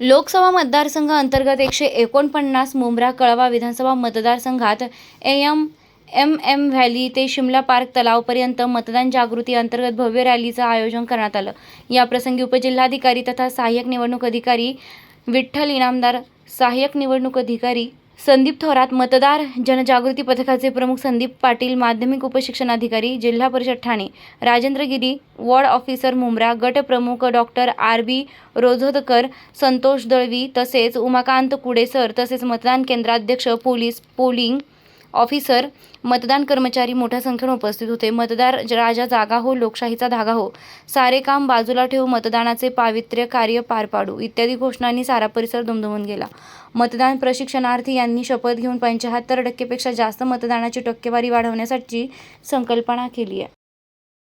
लोकसभा मतदारसंघ अंतर्गत 149 मुंब्रा कळवा विधानसभा मतदारसंघात एम व्हॅली ते शिमला पार्क तलावपर्यंत मतदान जागृती अंतर्गत भव्य रॅलीचं आयोजन करण्यात आलं। याप्रसंगी उपजिल्हाधिकारी तथा सहाय्यक निवडणूक अधिकारी विठ्ठल इनामदार, सहाय्यक निवडणूक अधिकारी संदीप थोरात, मतदार जनजागृती पथकाचे प्रमुख संदीप पाटील, माध्यमिक उपशिक्षणाधिकारी जिल्हा परिषद ठाणे राजेंद्र गिरी, वॉर्ड ऑफिसर मुंब्रा, गट प्रमुख डॉक्टर RB रोझोदकर, संतोष दळवी तसेच उमाकांत कुडेसर तसेच मतदान केंद्राध्यक्ष, पोलीस, पोलिंग ऑफिसर, मतदान कर्मचारी मोठ्या संख्येने उपस्थित होते। मतदार राजा जागा हो, लोकशाहीचा धागा हो, सारे काम बाजूला ठेवू, मतदानाचे पावित्र्य कार्य पार पाडू इत्यादी घोषणांनी सारा परिसर दुमदुमून गेला। मतदान प्रशिक्षणार्थी यांनी शपथ घेऊन 75% पेक्षा जास्त मतदानाची टक्केवारी वाढवण्याची संकल्पना केली आहे।